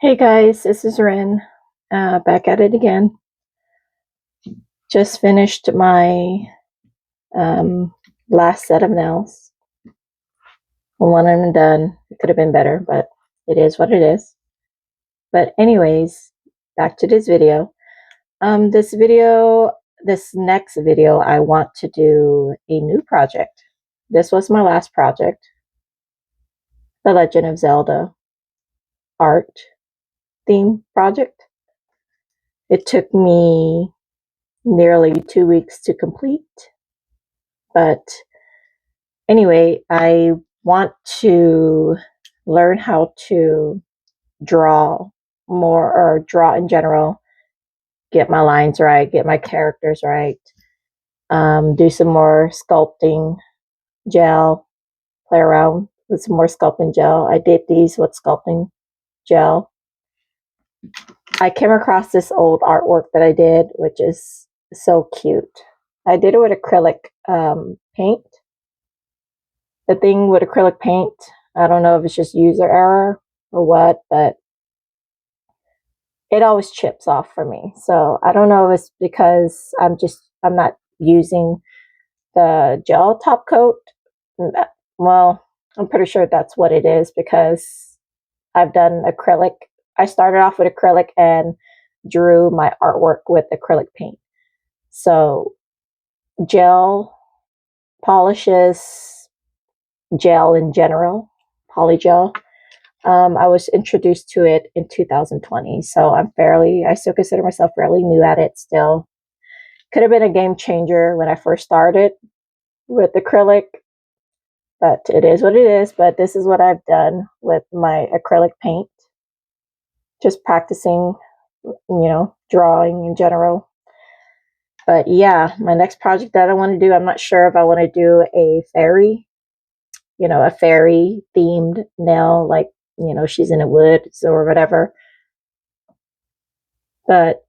Hey guys, this is Ren, back at it again. Just finished my last set of nails. One of them done. It could have been better, but it is what it is. But anyways, back to this video. This next video, I want to do a new project. This was my last project, The Legend of Zelda art theme project. It took me nearly 2 weeks to complete. But anyway, I want to learn how to draw more, or draw in general, get my lines right, get my characters right, do some more sculpting gel, play around with some more sculpting gel. I did these with sculpting gel. I came across this old artwork that I did, which is so cute. I did it with acrylic paint. The thing with acrylic paint, I don't know if it's just user error or what, but it always chips off for me. So I don't know if it's because I'm not using the gel top coat. Well, I'm pretty sure that's what it is, because I've done acrylic. I started off with acrylic and drew my artwork with acrylic paint. So gel polishes, gel in general, polygel. I was introduced to it in 2020, so I still consider myself fairly new at it still. Could have been a game changer when I first started with acrylic, but it is what it is. But this is what I've done with my acrylic paint. Just practicing, drawing in general. But yeah, my next project that I want to do, I'm not sure if I want to do a fairy themed nail, like, she's in the woods or whatever. But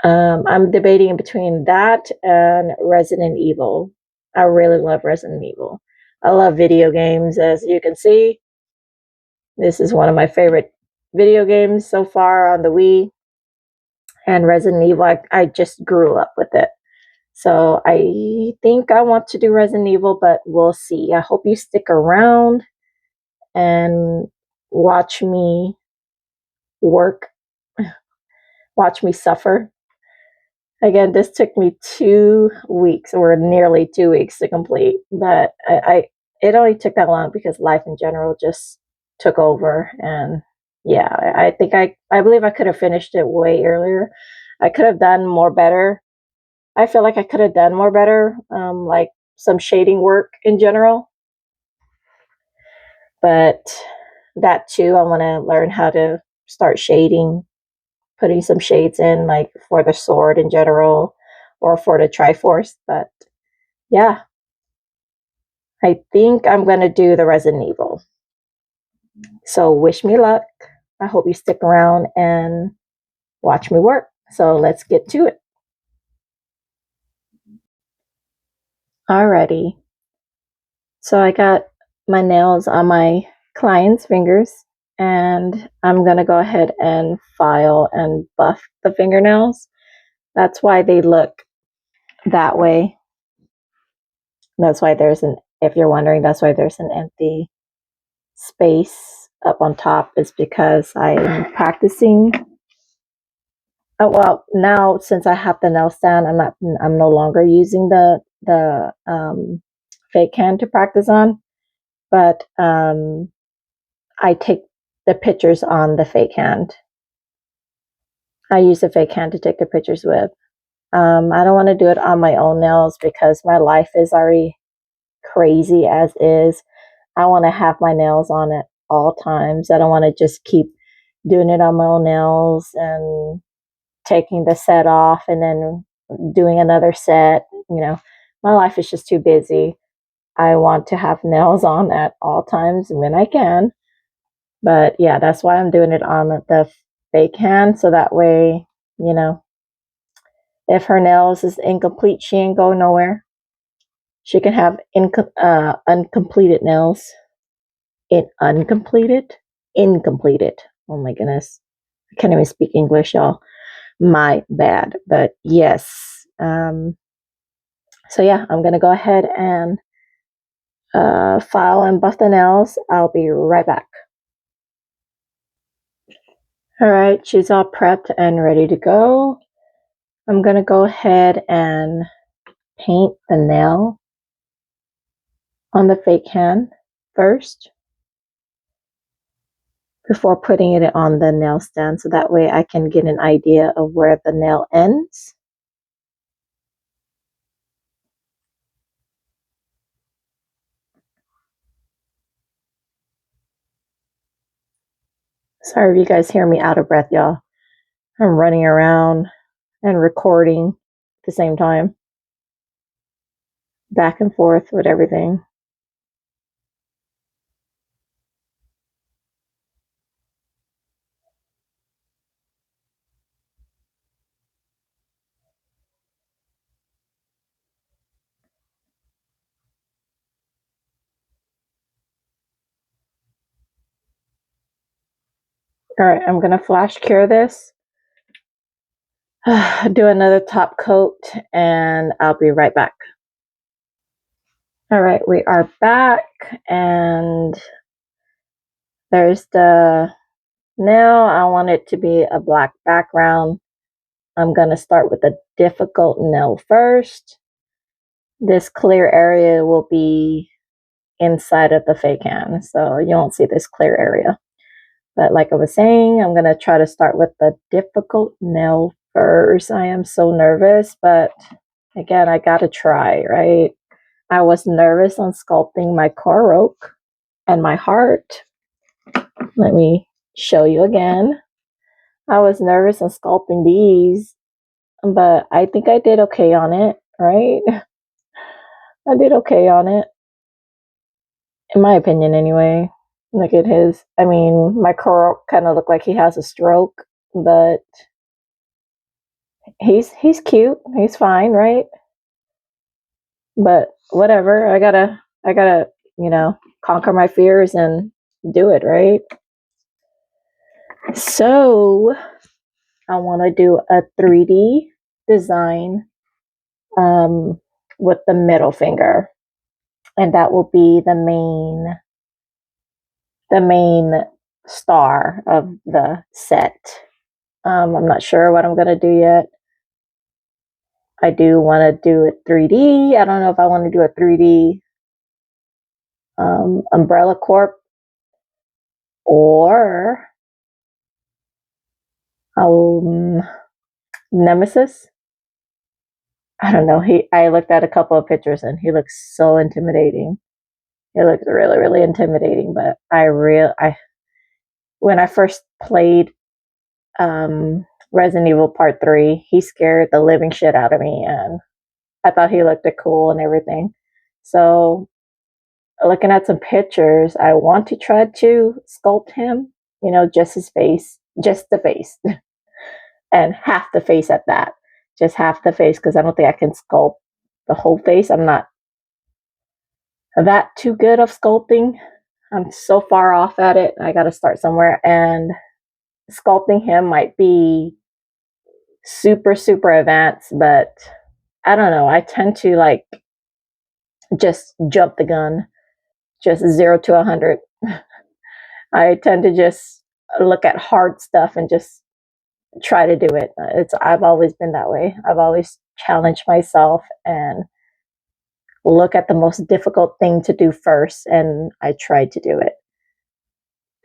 I'm debating between that and Resident Evil. I really love Resident Evil. I love video games, as you can see. This is one of my favorite video games so far on the Wii. And Resident Evil, I just grew up with it. So I think I want to do Resident Evil, but we'll see. I hope you stick around and watch me work, watch me suffer. Again, this took me 2 weeks, or nearly 2 weeks, to complete, but it only took that long because life in general just took over. And yeah, I believe I could have finished it way earlier. I could have done more better. I feel like I could have done more better, like some shading work in general. But that too, I want to learn how to start shading, putting some shades in, like for the sword in general, or for the Triforce. But yeah, I think I'm going to do the Resident Evil. So wish me luck. I hope you stick around and watch me work. So let's get to it. Alrighty. So I got my nails on my client's fingers, and I'm going to go ahead and file and buff the fingernails. That's why they look that way. That's why if you're wondering, that's why there's an empty space up on top, is because I'm practicing. Oh, well, now since I have the nail stand, I'm no longer using the fake hand to practice on, but I take the pictures on the fake hand. I use the fake hand to take the pictures with. I don't want to do it on my own nails because my life is already crazy as is. I want to have my nails on at all times. I don't want to just keep doing it on my own nails and taking the set off and then doing another set. My life is just too busy. I want to have nails on at all times when I can. But yeah, that's why I'm doing it on the fake hand. So that way, if her nails is incomplete, she ain't going nowhere. She can have uncompleted nails. Uncompleted incompleted. Oh my goodness. I can't even speak English, y'all. My bad. But yes. So yeah, I'm going to go ahead and file and buff the nails. I'll be right back. All right, she's all prepped and ready to go. I'm going to go ahead and paint the nail on the fake hand first before putting it on the nail stand, so that way I can get an idea of where the nail ends. Sorry if you guys hear me out of breath, y'all. I'm running around and recording at the same time, back and forth with everything. All right, I'm going to flash cure this, do another top coat, and I'll be right back. All right, we are back, and there's the nail. I want it to be a black background. I'm going to start with the difficult nail first. This clear area will be inside of the fake hand, so you won't see this clear area. But like I was saying, I'm going to try to start with the difficult nail first. I am so nervous, but again, I got to try, right? I was nervous on sculpting my Korok and my heart. Let me show you again. I was nervous on sculpting these, but I think I did okay on it, right? I did okay on it, in my opinion anyway. Look at his, I mean, my Korok kind of looked like he has a stroke, but he's cute. He's fine, right? But whatever. I gotta, conquer my fears and do it, right? So I want to do a 3D design with the middle finger, and that will be the main star of the set. I'm not sure what I'm gonna do yet. I do want to do it 3D. I don't know if I want to do a 3D Umbrella Corp or Nemesis. I don't know. I looked at a couple of pictures and he looks so intimidating. He looks really, really intimidating. But when I first played Resident Evil Part 3, he scared the living shit out of me, and I thought he looked cool and everything. So looking at some pictures, I want to try to sculpt him, just his face, just the face, and half the face at that. Just half the face, because I don't think I can sculpt the whole face. I'm not that too good of sculpting. I'm so far off at it. I got to start somewhere, and sculpting him might be super, super advanced, but I don't know. I tend to just jump the gun, just 0 to 100. I tend to just look at hard stuff and just try to do it. I've always been that way. I've always challenged myself and look at the most difficult thing to do first, and I tried to do it.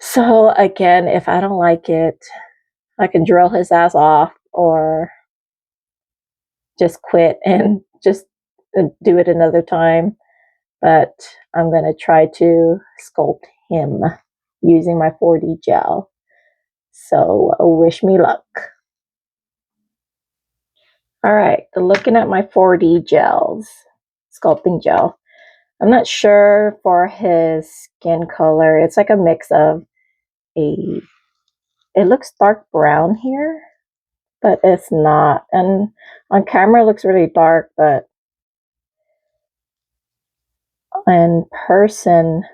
So again, if I don't like it, I can drill his ass off or just quit and just do it another time. But I'm going to try to sculpt him using my 4D gel. So wish me luck. All right, looking at my 4D gels, sculpting gel. I'm not sure for his skin color. It's like a mix of it looks dark brown here, but it's not. And on camera it looks really dark, but in person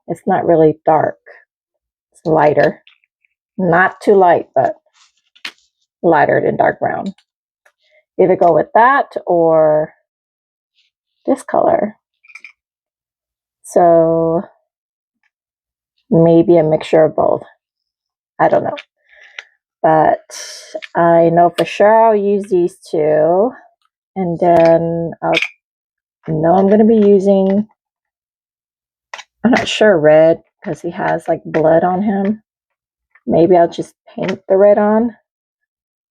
it's not really dark. lighter. Not too light, but lighter than dark brown. Either go with that or this color. So maybe a mixture of both. I don't know. But I know for sure I'll use these two. And then I know I'm going to be using, I'm not sure, red, because he has like blood on him. Maybe I'll just paint the red on.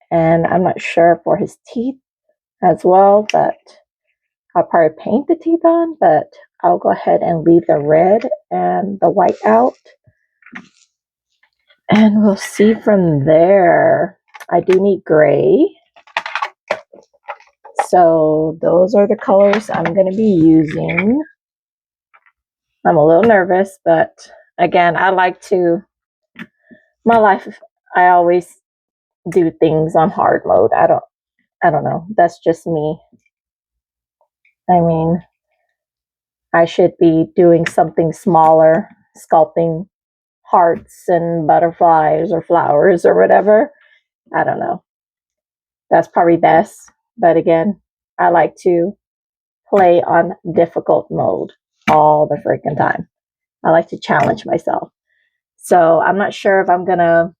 And I'm not sure for his teeth as well, but I'll probably paint the teeth on, but I'll go ahead and leave the red and the white out. And we'll see from there. I do need gray. So those are the colors I'm going to be using. I'm a little nervous, but again, I like to, my life, I always do things on hard mode. I don't know. That's just me. I mean, I should be doing something smaller, sculpting hearts and butterflies or flowers or whatever. I don't know. That's probably best. But again, I like to play on difficult mode all the freaking time. I like to challenge myself. So I'm not sure if I'm going to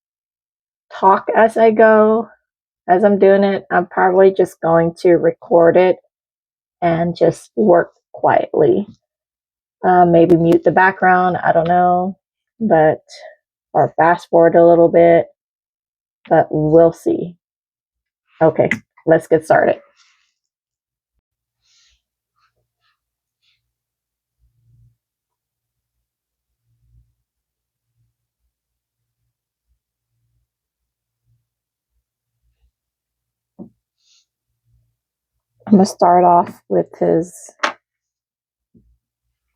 talk as I go, as I'm doing it. I'm probably just going to record it and just work quietly. Maybe mute the background. I don't know. But, or fast forward a little bit. But we'll see. Okay, let's get started. I'm gonna start off with his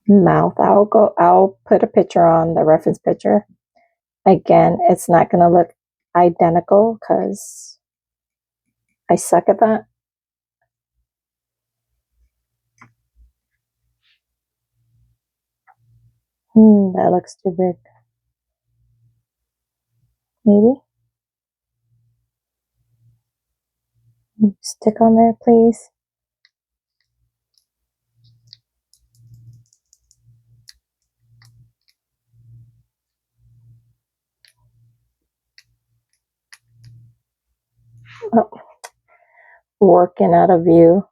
mouth. I'll put a picture on the reference picture. Again, it's not gonna look identical because I suck at that. That looks too big. Maybe. Stick on there, please. Oh, working out of view.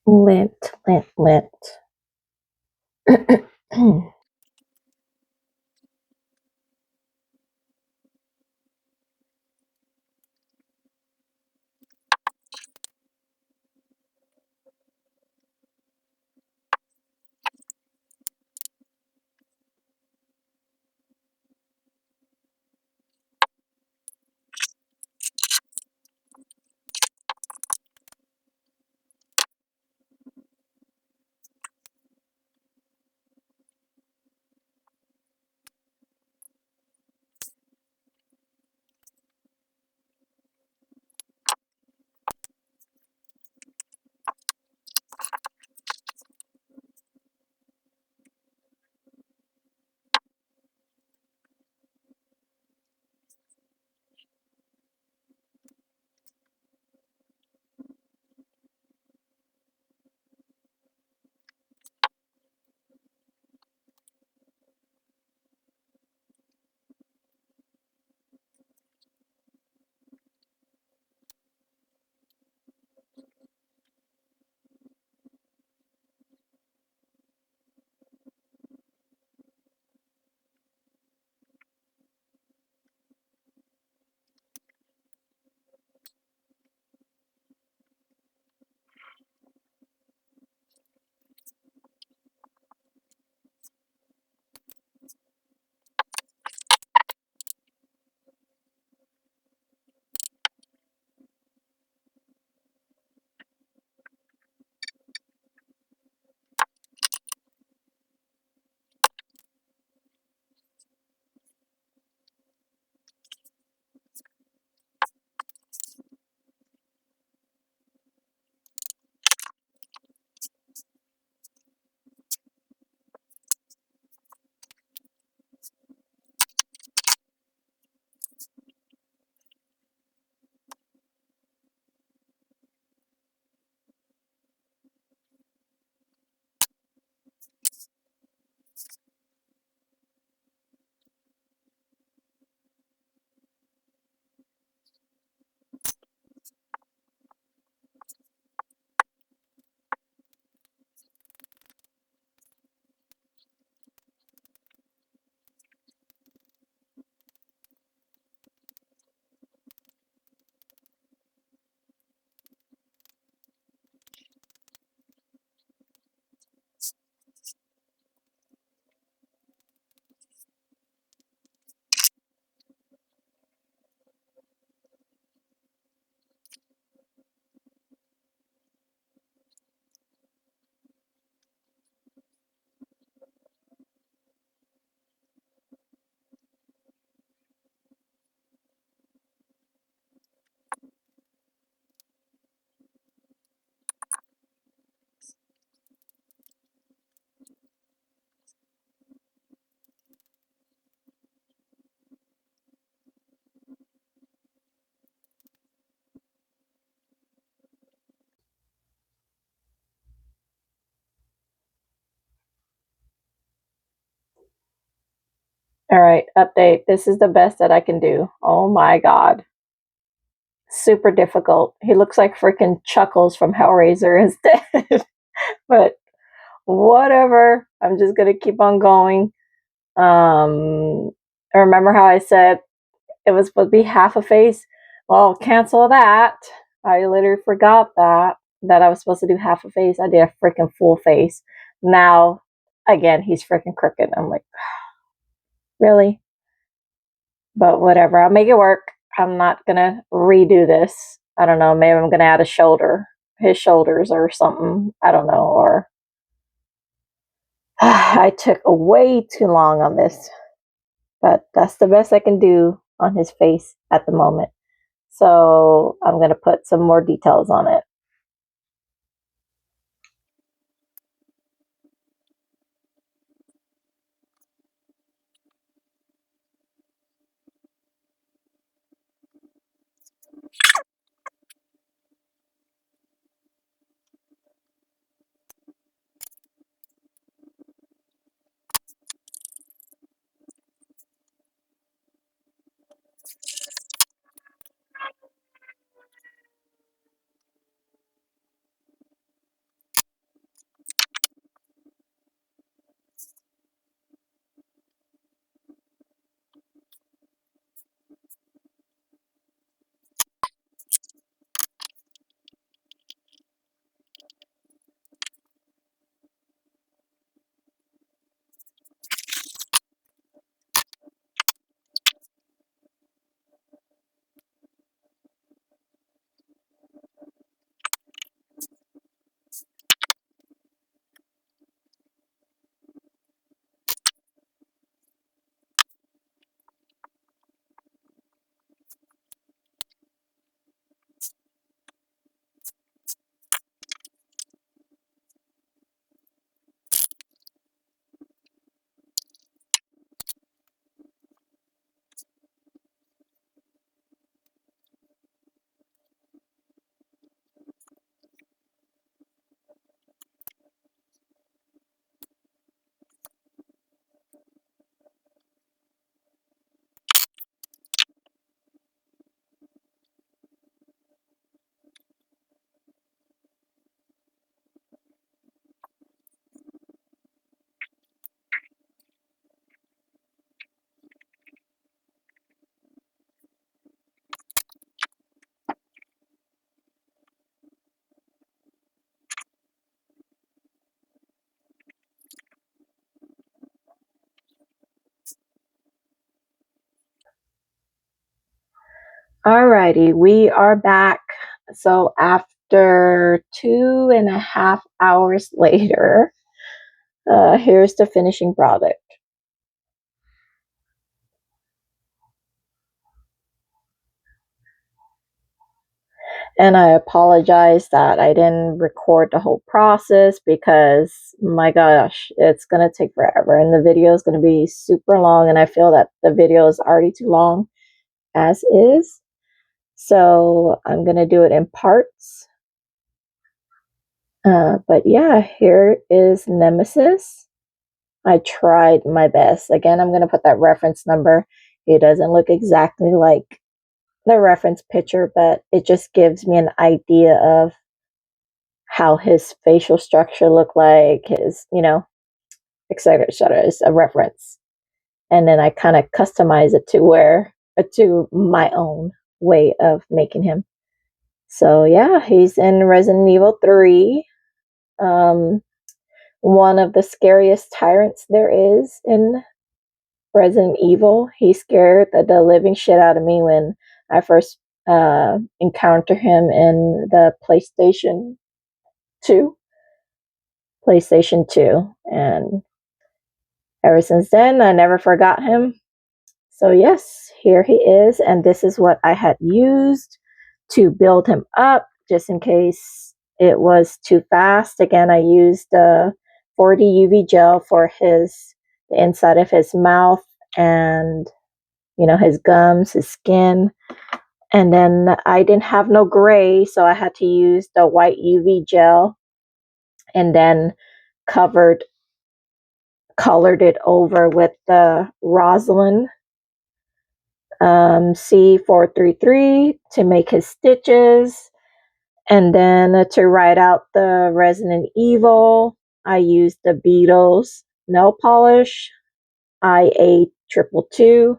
Lint. All right, update. This is the best that I can do. Oh my god. Super difficult. He looks like freaking Chuckles from Hellraiser instead. But whatever. I'm just gonna keep on going. Remember how I said it was supposed to be half a face? Well, cancel that. I literally forgot that I was supposed to do half a face. I did a freaking full face. Now, again, he's freaking crooked. I'm like, really? But whatever. I'll make it work. I'm not gonna redo this. I don't know. Maybe I'm gonna add a shoulder, his shoulders or something. I don't know. Or I took way too long on this, but that's the best I can do on his face at the moment. So I'm going to put some more details on it. Alrighty, we are back. So after 2.5 hours later, here's the finishing product. And I apologize that I didn't record the whole process because my gosh, it's going to take forever and the video is going to be super long. And I feel that the video is already too long as is. So I'm going to do it in parts. But yeah, here is Nemisis. I tried my best. Again, I'm going to put that reference number. It doesn't look exactly like the reference picture, but it just gives me an idea of how his facial structure looked like, his, et cetera, is a reference. And then I kind of customize it to my own way of making him. So yeah, he's in Resident Evil 3. One of the scariest tyrants there is in Resident Evil. He scared the living shit out of me when I first encountered him in the PlayStation 2. And ever since then, I never forgot him. So yes, here he is, and this is what I had used to build him up, just in case it was too fast. Again, I used 40 UV gel for the inside of his mouth and his gums, his skin. And then I didn't have no gray, so I had to use the white UV gel and then covered colored it over with the rosin C433 to make his stitches. And then to write out the Resident Evil, I used the Beatles nail polish, IA222.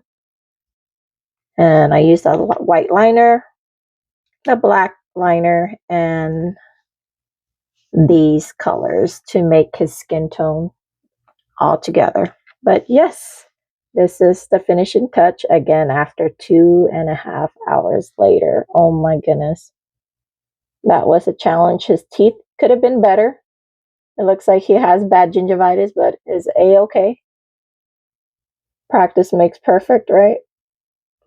And I used a white liner, the black liner, and these colors to make his skin tone all together. But yes, this is the finishing touch again after 2.5 hours later. Oh my goodness. That was a challenge. His teeth could have been better. It looks like he has bad gingivitis, but is A-okay. Practice makes perfect, right?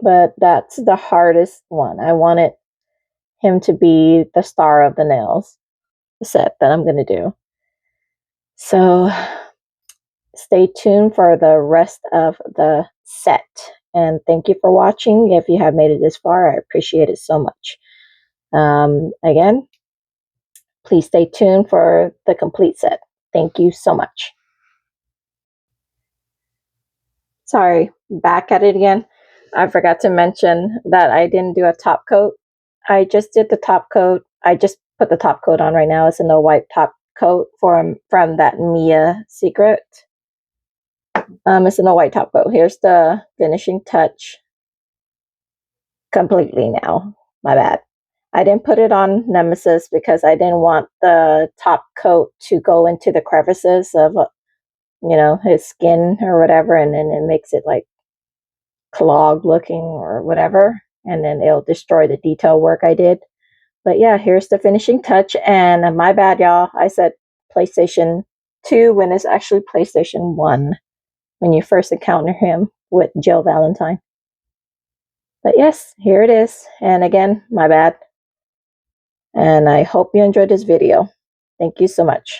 But that's the hardest one. I wanted him to be the star of the nails set that I'm going to do. So stay tuned for the rest of the set. And thank you for watching. If you have made it this far, I appreciate it so much. Again, please stay tuned for the complete set. Thank you so much. Sorry, back at it again. I forgot to mention that I didn't do a top coat. I just did the top coat. I just put the top coat on right now. It's a no wipe top coat from that Mia Secret. It's a no white top coat. Here's the finishing touch. Completely now. My bad. I didn't put it on Nemisis because I didn't want the top coat to go into the crevices of, his skin or whatever, and then it makes it like clogged looking or whatever, and then it'll destroy the detail work I did. But yeah, here's the finishing touch. And my bad, y'all. I said PlayStation 2 when it's actually PlayStation 1 when you first encounter him with Jill Valentine. But yes, here it is. And again, my bad. And I hope you enjoyed this video. Thank you so much.